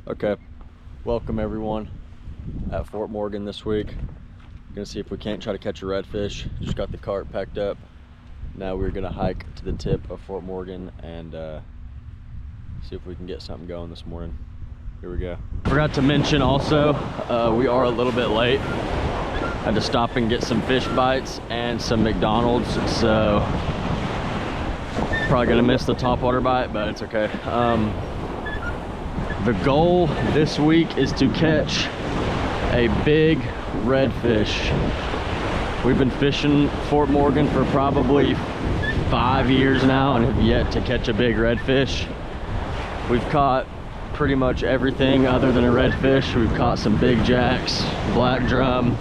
Okay, welcome everyone at Fort Morgan this week. Gonna see if we can't try to catch a redfish. Just got the cart packed up. Now we're gonna hike to the tip of Fort Morgan and see if we can get something going this morning. Here we go. Forgot to mention also, we are a little bit late. Had to stop and get some fish bites and some McDonald's, so probably gonna miss the topwater bite, but it's okay. The goal this week is to catch a big redfish. We've been fishing Fort Morgan for probably 5 years now and have yet to catch a big redfish. We've caught pretty much everything other than a redfish. We've caught some big jacks, black drum.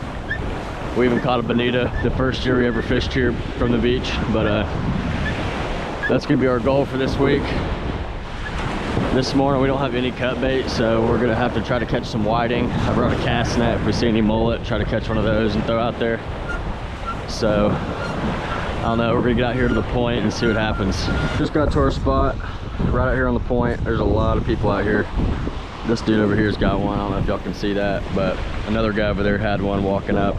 We even caught a bonita the first year we ever fished here from the beach, but that's gonna be our goal for this week. This morning we don't have any cut bait, so we're gonna have to try to catch some whiting. I brought a cast net. If we see any mullet, try to catch one of those and throw out there. So I don't know, we're gonna get out here to the point and see what happens. Just got to our spot right out here on the point. There's a lot of people out here. This dude over here's got one. I don't know if y'all can see that, but another guy over there had one walking up.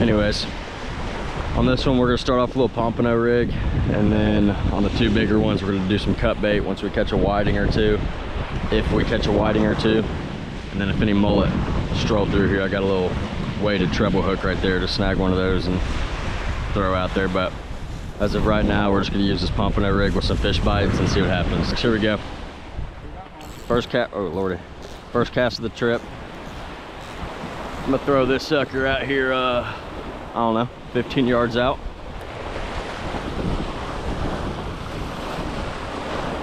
Anyways, on this one we're gonna start off with a little pompano rig, and then on the two bigger ones we're gonna do some cut bait once we catch a whiting or two, if we catch a whiting or two. And then if any mullet stroll through here, I got a little weighted treble hook right there to snag one of those and throw out there. But as of right now, we're just gonna use this pompano rig with some fish bites and see what happens. Here we go. First cast, oh lordy, first cast of the trip. I'm gonna throw this sucker out here, I don't know, 15 yards out.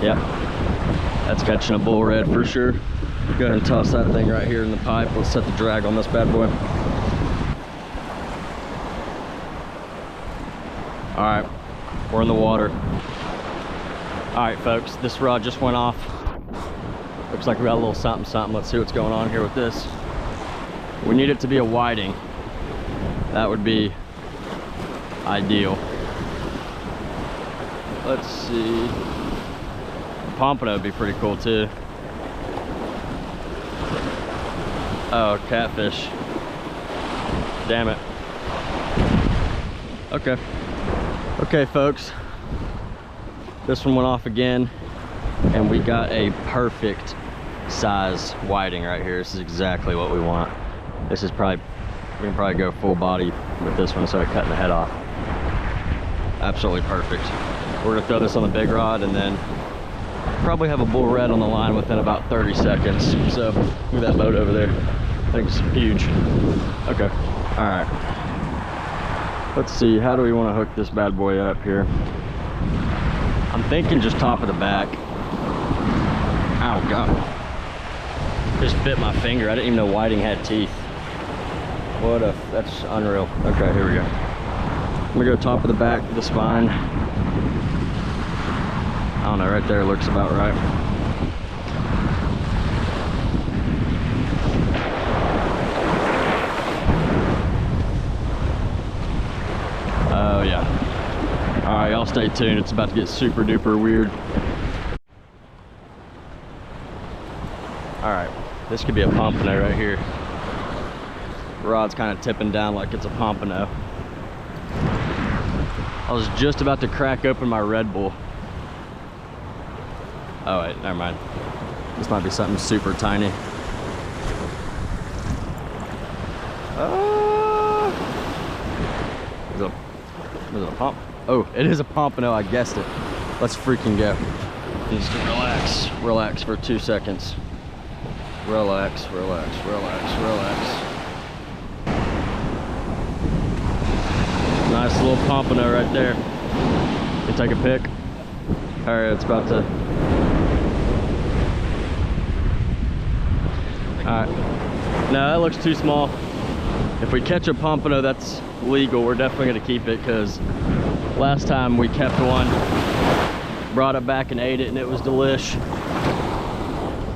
Yeah, that's catching a bull red for sure. Go ahead and toss that thing right here in the pipe. Let's set the drag on this bad boy. All right, we're in the water. All right, folks, this rod just went off. Looks like we got a little something, something. Let's see what's going on here with this. We need it to be a whiting. That would be ideal. Let's see. Pompano would be pretty cool too. Oh, catfish. Damn it. Okay. Okay, folks. This one went off again, and we got a perfect size whiting right here. This is exactly what we want. This is probably, we can probably go full body with this one instead of cutting the head off. Absolutely perfect. We're gonna throw this on the big rod and then probably have a bull red on the line within about 30 seconds. So look at that boat over there. I think it's huge. Okay, all right. Let's see, how do we want to hook this bad boy up here? I'm thinking just top of the back. Ow, God. Just bit my finger. I didn't even know whiting had teeth. What a, that's unreal. Okay, here we go. I'm gonna go top of the back of the spine. I don't know, right there looks about right. Oh yeah. All right, y'all stay tuned. It's about to get super duper weird. All right, this could be a pompano right here. Rod's kind of tipping down like it's a pompano. I was just about to crack open my Red Bull. Oh wait, never mind. This might be something super tiny. Is it a pump? Oh, it is a pompano, I guessed it. Let's freaking go. Just relax, relax for 2 seconds. Relax, relax, relax, relax. Nice little pompano right there. You take a pic. All right, it's about to. All right. No, that looks too small. If we catch a pompano, that's legal. We're definitely gonna keep it because last time we kept one, brought it back and ate it, and it was delish.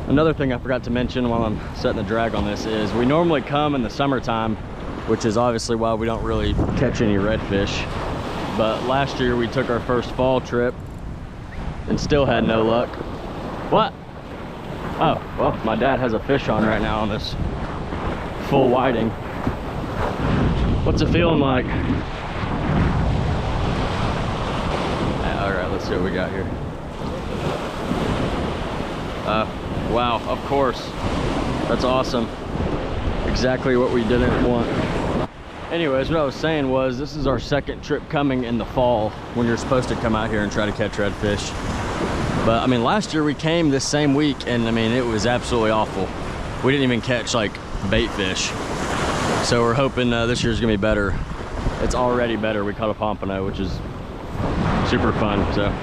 Another thing I forgot to mention while I'm setting the drag on this is we normally come in the summertime, which is obviously why we don't really catch any redfish. But last year we took our first fall trip and still had no luck. What? Oh, well, my dad has a fish on right now on this full whiting. What's it feeling like? All right, let's see what we got here. Wow, of course. That's awesome. Exactly what we didn't want. Anyways, what I was saying was this is our second trip coming in the fall when you're supposed to come out here and try to catch redfish. But I mean, last year we came this same week and I mean, it was absolutely awful. We didn't even catch like bait fish. So we're hoping this year's gonna be better. It's already better. We caught a pompano, which is super fun. So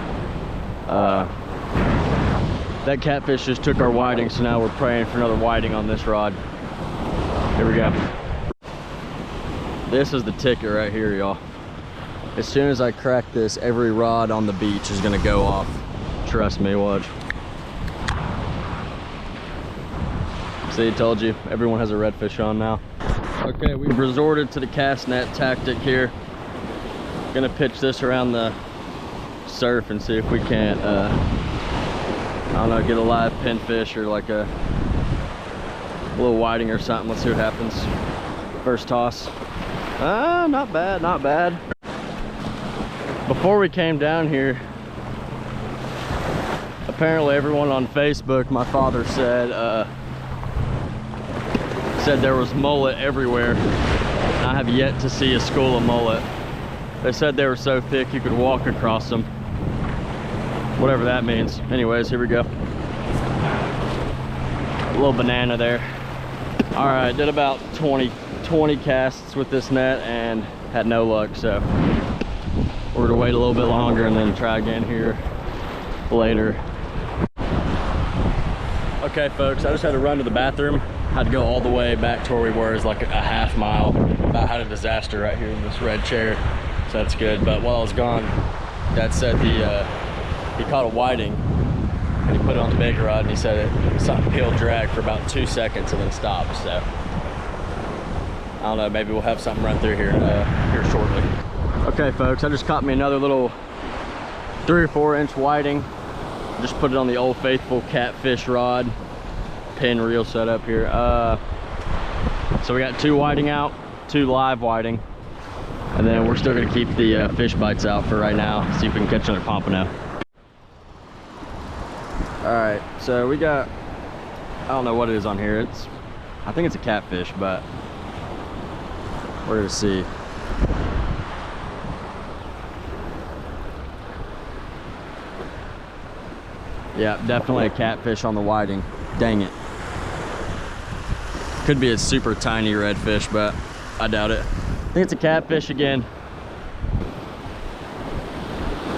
that catfish just took our whiting, so now we're praying for another whiting on this rod. Here we go. This is the ticket right here, y'all. As soon as I crack this, every rod on the beach is gonna go off. Trust me, watch. See, I told you, everyone has a redfish on now. Okay, we've resorted to the cast net tactic here. Gonna pitch this around the surf and see if we can't, I don't know, get a live pinfish or like a little whiting or something. Let's see what happens. First toss. Not bad, not bad. Before we came down here, apparently everyone on Facebook, my father said there was mullet everywhere. I have yet to see a school of mullet. They said they were so thick you could walk across them. Whatever that means. Anyways, here we go. A little banana there. All right, did about 20 casts with this net and had no luck, so we're gonna wait a little bit longer and then try again here later. Okay folks, I just had to run to the bathroom. Had to go all the way back to where we were. It's like a half mile. About had a disaster right here in this red chair, so that's good. But while I was gone, Dad said he caught a whiting and he put it on the bait rod and he said something peeled drag for about 2 seconds and then stopped. So I don't know, maybe we'll have something run through here here shortly. Okay folks, I just caught me another little 3 or 4 inch whiting. Just put it on the Old Faithful catfish rod, pin reel setup here. So we got 2 whiting out, 2 live whiting, and then we're still gonna keep the fish bites out for right now, see if we can catch another pompano. All right, so we got, I don't know what it is on here. I think it's a catfish, but we're gonna see. Yeah, definitely a catfish on the whiting. Dang it. Could be a super tiny redfish, but I doubt it. I think it's a catfish again.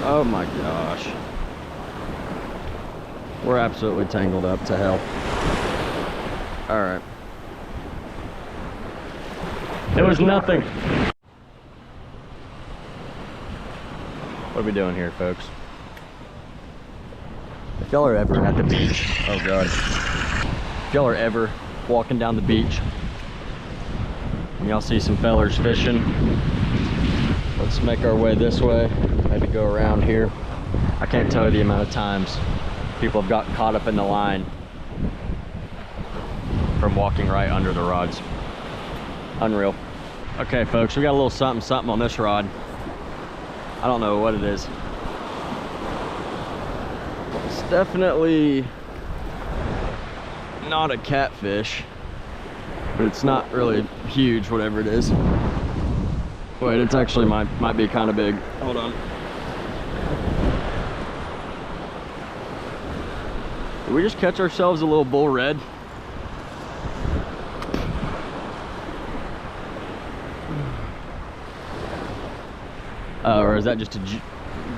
Oh my gosh. We're absolutely tangled up to hell. All right. It was nothing. What are we doing here, folks? If y'all are ever at the beach, oh god. If y'all are ever walking down the beach and y'all see some fellers fishing, let's make our way this way, maybe go around here. I can't tell you the amount of times people have gotten caught up in the line from walking right under the rods. Unreal. Okay folks, we got a little something on this rod. I don't know what it is. It's definitely not a catfish, but it's not really huge, whatever it is. Wait, it's actually might be kind of big. Hold on. Did we just catch ourselves a little bull red? Or is that just a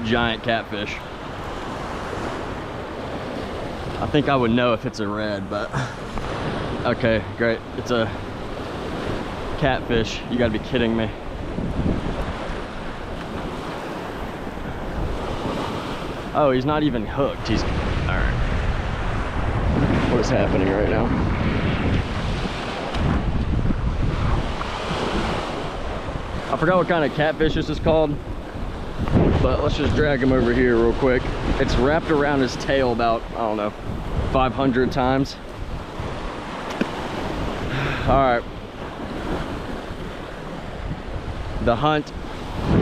giant catfish? I think I would know if it's a red, but okay, great. It's a catfish. You gotta be kidding me. Oh, he's not even hooked. He's, all right. What is happening right now? I forgot what kind of catfish this is called, but let's just drag him over here real quick. It's wrapped around his tail about, I don't know, 500 times. All right. The hunt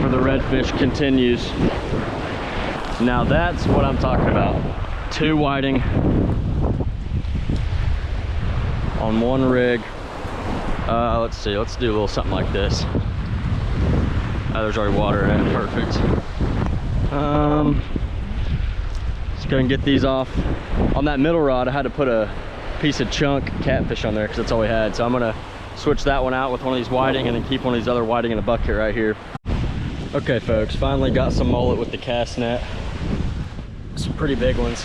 for the redfish continues. Now that's what I'm talking about. 2 whiting on 1 rig. Let's see, let's do a little something like this. There's already water in it, perfect. Just go and get these off. On that middle rod, I had to put a piece of chunk catfish on there because that's all we had. So I'm gonna switch that one out with one of these whiting and then keep one of these other whiting in a bucket right here. Okay folks, finally got some mullet with the cast net. Some pretty big ones.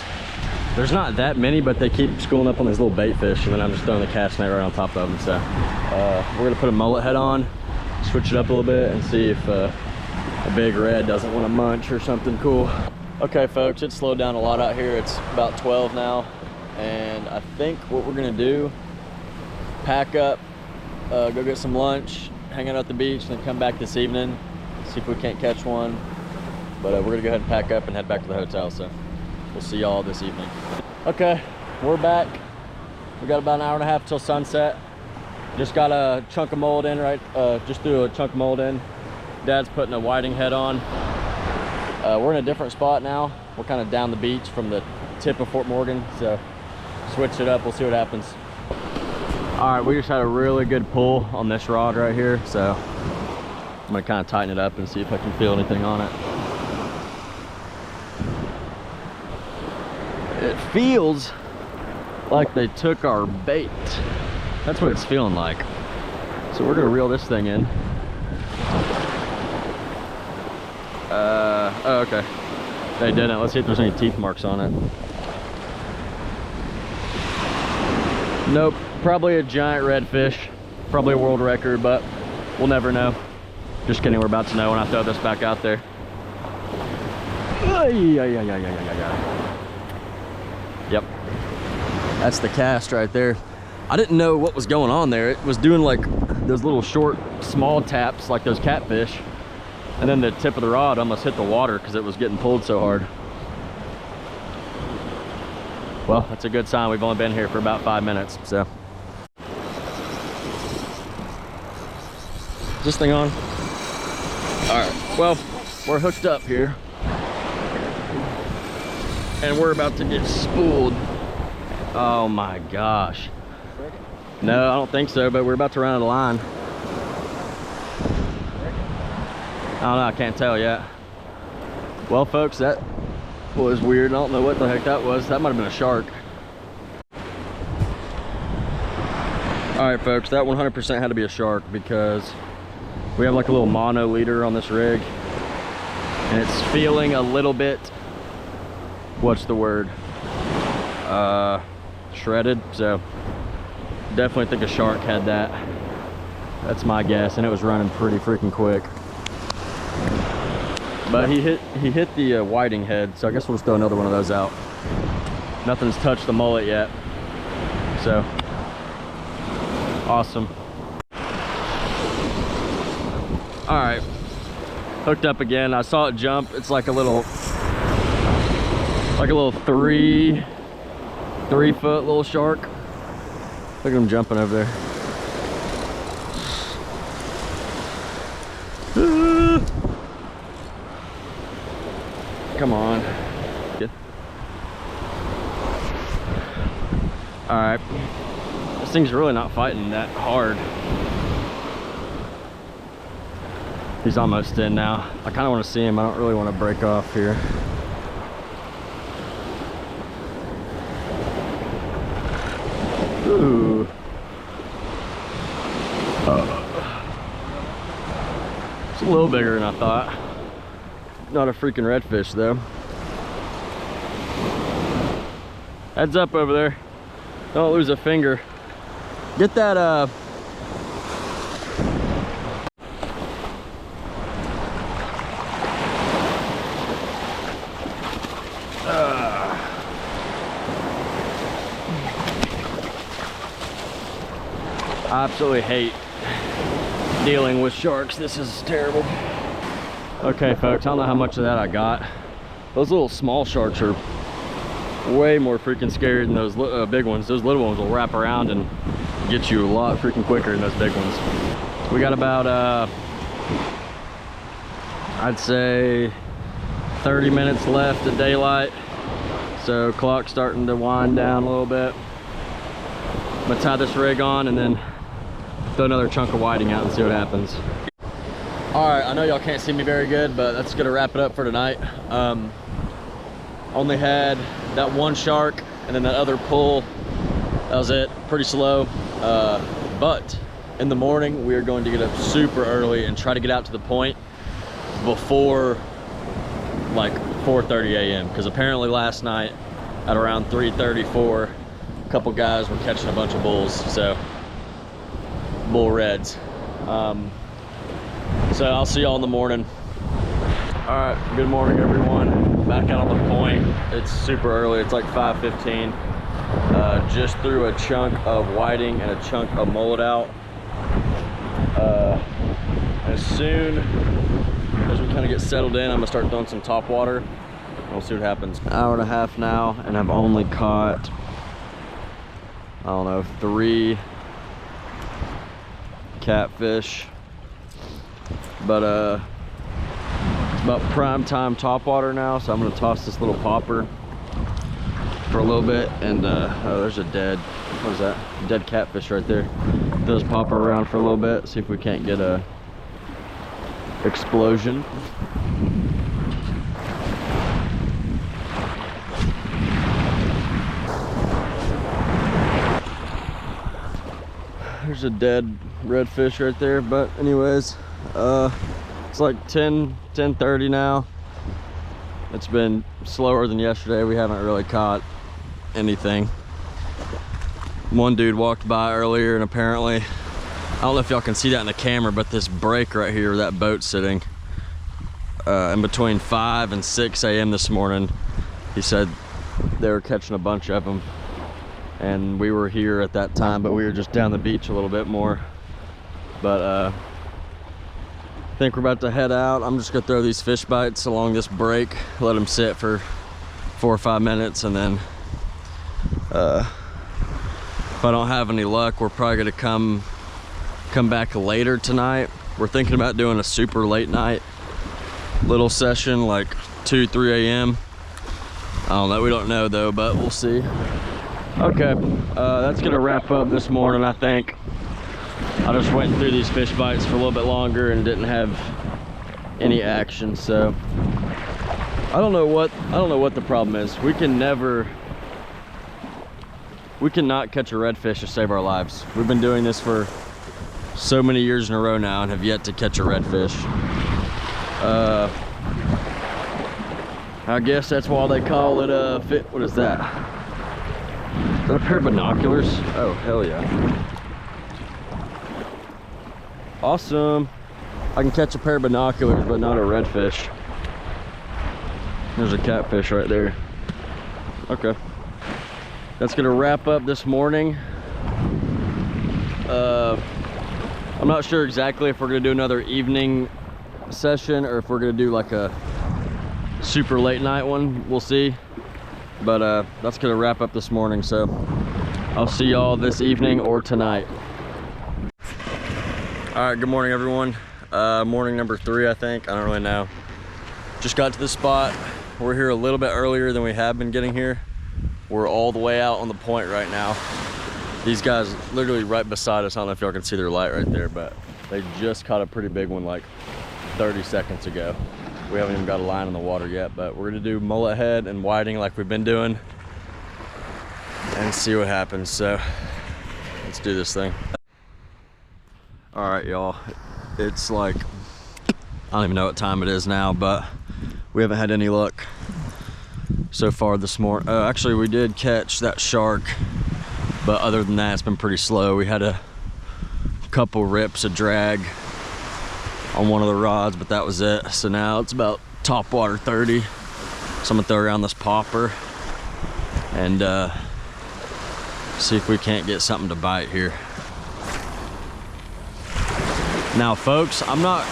There's not that many, but they keep schooling up on these little bait fish, and then I'm just throwing the cast net right on top of them. So we're gonna put a mullet head on, switch it up a little bit, and see if a big red doesn't want to munch or something cool. Okay folks, it's slowed down a lot out here. It's about 12 now, and I think what we're gonna do, pack up, go get some lunch, hang out at the beach, and then come back this evening, see if we can't catch one. But we're gonna go ahead and pack up and head back to the hotel. So we'll see y'all this evening. Okay, we're back. We got about an hour and a half till sunset. Just got a chunk of mold in, right? Just threw a chunk of mold in. Dad's putting a whiting head on. We're in a different spot now. We're kind of down the beach from the tip of Fort Morgan. So switch it up, we'll see what happens. All right, we just had a really good pull on this rod right here. So I'm gonna kind of tighten it up and see if I can feel anything on it. It feels like they took our bait. That's what it's feeling like. So we're gonna reel this thing in. Oh, okay. They didn't. Let's see if there's any teeth marks on it. Nope. Probably a giant redfish. Probably a world record, but we'll never know. Just kidding. We're about to know when I throw this back out there. Yep. That's the cast right there. I didn't know what was going on there. It was doing like those little short, small taps like those catfish. And then the tip of the rod almost hit the water because it was getting pulled so hard. Well, that's a good sign. We've only been here for about 5 minutes, so. Is this thing on? All right, well, we're hooked up here. And we're about to get spooled. Oh my gosh. No, I don't think so, but we're about to run out of line. I don't know, I can't tell yet. Well folks, that was weird. I don't know what the heck that was. That might have been a shark. All right folks, that 100% had to be a shark because we have like a little mono leader on this rig. And it's feeling a little bit, what's the word? Shredded, so definitely think a shark had that. That's my guess, and it was running pretty freaking quick. But he hit the whiting head, so I guess we'll just throw another one of those out. Nothing's touched the mullet yet, so awesome. All right, hooked up again. I saw it jump. It's like a little 3-foot little shark. Look at him jumping over there. Come on. Good. All right. This thing's really not fighting that hard. He's almost in now. I kind of want to see him. I don't really want to break off here. Ooh. It's a little bigger than I thought. Not a freaking redfish though. Heads up over there. Don't lose a finger. Get that I absolutely hate dealing with sharks. This is terrible. Okay folks, I don't know how much of that I got. Those little small sharks are way more freaking scary than those big ones. Those little ones will wrap around and get you a lot freaking quicker than those big ones. We got about I'd say 30 minutes left of daylight, so clock's starting to wind down a little bit. I'm gonna tie this rig on and then throw another chunk of whiting out and see what happens. All right, I know y'all can't see me very good, but that's gonna wrap it up for tonight. Only had that one shark and then that other pull. That was it, pretty slow. But in the morning, we are going to get up super early and try to get out to the point before like 4:30 a.m. because apparently last night at around 3:34, a couple guys were catching a bunch of bulls, so bull reds. So I'll see y'all in the morning. All right, good morning everyone. Back out on the point. It's super early, it's like 5:15. Just threw a chunk of whiting and a chunk of mullet out. As soon as we kind of get settled in, I'm gonna start throwing some top water and we'll see what happens. An hour and a half now, and I've only caught, I don't know, 3 catfish. But it's about prime time top water now, so I'm gonna toss this little popper for a little bit. And oh, there's a dead, what is that? Dead catfish right there. Throw this popper around for a little bit, see if we can't get a explosion. There's a dead redfish right there, but anyways, it's like 10:30 now. It's been slower than yesterday. We haven't really caught anything. One dude walked by earlier and apparently, I don't know if y'all can see that in the camera, but this break right here, that boat sitting, in between 5 and 6 a.m. this morning, he said they were catching a bunch of them. And we were here at that time, but we were just down the beach a little bit more. But I think we're about to head out. I'm just gonna throw these fish bites along this break, let them sit for 4 or 5 minutes, and then if I don't have any luck, we're probably gonna come back later tonight. We're thinking about doing a super late night little session, like 2, 3 a.m. I don't know, we don't know though, but we'll see. Okay, that's gonna wrap up this morning, I think. I just went through these fish bites for a little bit longer and didn't have any action, so I don't know what the problem is. We cannot catch a redfish to save our lives. We've been doing this for so many years in a row now and have yet to catch a redfish. I guess that's why they call it a fit. What is that? Is that a pair of binoculars? Oh, hell yeah. Awesome. I can catch a pair of binoculars, but not a redfish. There's a catfish right there. Okay. That's gonna wrap up this morning. I'm not sure exactly if we're gonna do another evening session or if we're gonna do like a super late night one. We'll see. But that's gonna wrap up this morning, so I'll see y'all this evening or tonight. All right, good morning everyone. Morning number 3, I think. I don't really know. Just got to the spot. We're here a little bit earlier than we have been getting here. We're all the way out on the point right now. These guys literally right beside us. I don't know if y'all can see their light right there, but they just caught a pretty big one like 30 seconds ago. We haven't even got a line in the water yet, but we're gonna do mullet head and whiting like we've been doing and see what happens. So let's do this thing. All right, y'all. It's like, I don't even know what time it is now, but we haven't had any luck so far this morning. Actually, we did catch that shark, but other than that, it's been pretty slow. We had a couple rips of drag on one of the rods, but that was it. So now it's about top water 30. So I'm gonna throw around this popper and see if we can't get something to bite here. Now folks, I'm not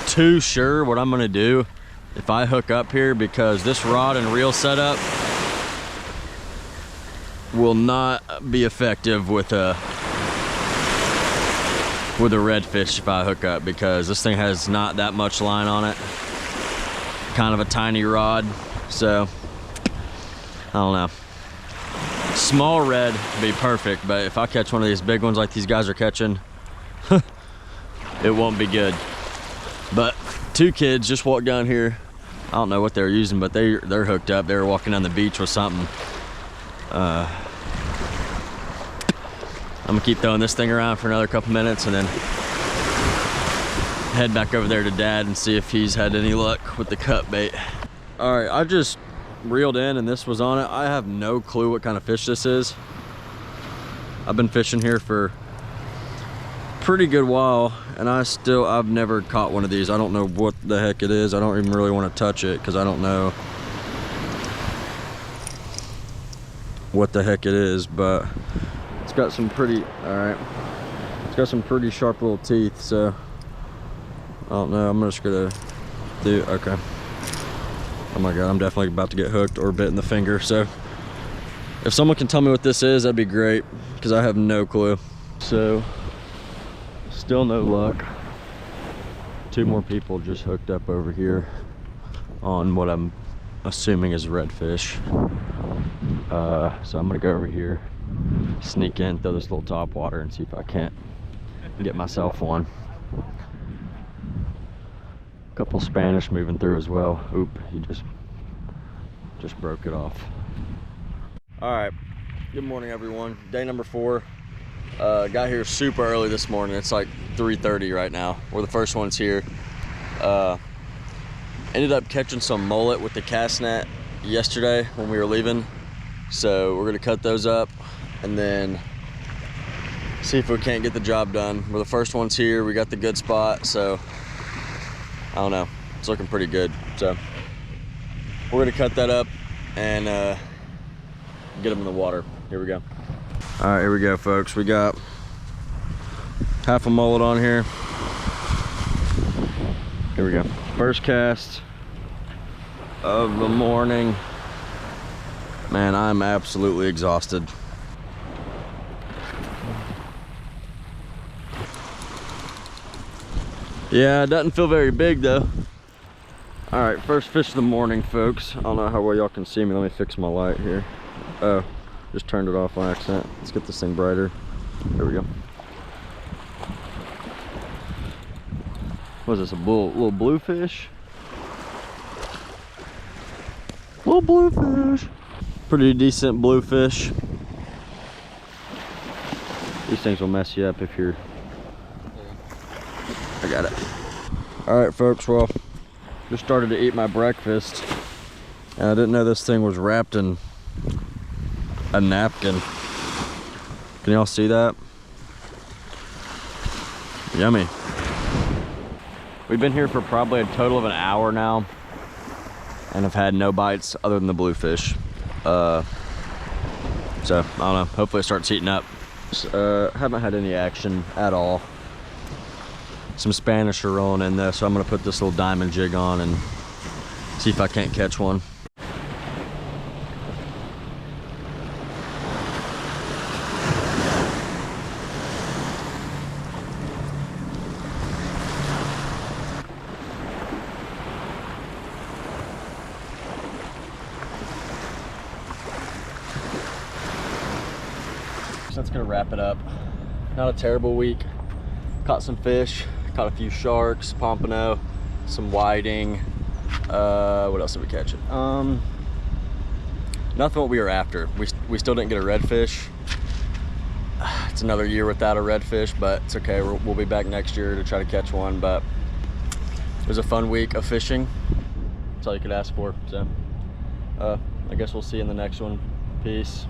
too sure what I'm gonna do if I hook up here, because this rod and reel setup will not be effective with a redfish if I hook up, because this thing has not that much line on it. Kind of a tiny rod, so I don't know. Small red would be perfect, but if I catch one of these big ones like these guys are catching, it won't be good. But two kids just walked down here. I don't know what they're using, but they're hooked up. They were walking down the beach with something. I'm gonna keep throwing this thing around for another couple minutes and then head back over there to Dad and see if he's had any luck with the cut bait. All right, I just reeled in and this was on it. I have no clue what kind of fish this is. I've been fishing here for a pretty good while and I've never caught one of these. I don't know what the heck it is. I don't even really want to touch it because I don't know what the heck it is, but it's got some pretty, all right, it's got some pretty sharp little teeth, so I don't know. I'm just gonna do, okay. Oh my God, I'm definitely about to get hooked or bit in the finger. So if someone can tell me what this is, that'd be great, because I have no clue. So still no luck. Two more people just hooked up over here on what I'm assuming is redfish. So I'm gonna go over here, sneak in, throw this little top water and see if I can't get myself one. Couple Spanish moving through as well. Oop, he just broke it off. All right, good morning everyone. Day number 4. Got here super early this morning. It's like 3:30 right now. We're the first ones here. Ended up catching some mullet with the cast net yesterday when we were leaving. So we're gonna cut those up and then see if we can't get the job done. We're the first ones here. We got the good spot, so I don't know, it's looking pretty good. So we're gonna cut that up and get them in the water. Here we go. All right, here we go, folks. We got half a mullet on here. Here we go. First cast of the morning. Man, I'm absolutely exhausted. Yeah, it doesn't feel very big though. All right, first fish of the morning, folks. I don't know how well y'all can see me. Let me fix my light here. Oh, just turned it off on accident. Let's get this thing brighter. There we go. What is this, a little bluefish? Little bluefish. Pretty decent bluefish. These things will mess you up if you're... I got it. All right, folks, well, just started to eat my breakfast and I didn't know this thing was wrapped in a napkin. Can y'all see that? Yummy. We've been here for probably a total of an hour now and have had no bites other than the bluefish. So I don't know, hopefully it starts heating up. Haven't had any action at all. Some Spanish are rolling in there, so I'm gonna put this little diamond jig on and see if I can't catch one. So that's gonna wrap it up. Not a terrible week. Caught some fish. Caught a few sharks, pompano, some whiting. What else did we catch? Nothing what we were after. We still didn't get a redfish. It's another year without a redfish, but it's okay. We'll be back next year to try to catch one. But it was a fun week of fishing. That's all you could ask for. So I guess we'll see you in the next one. Peace.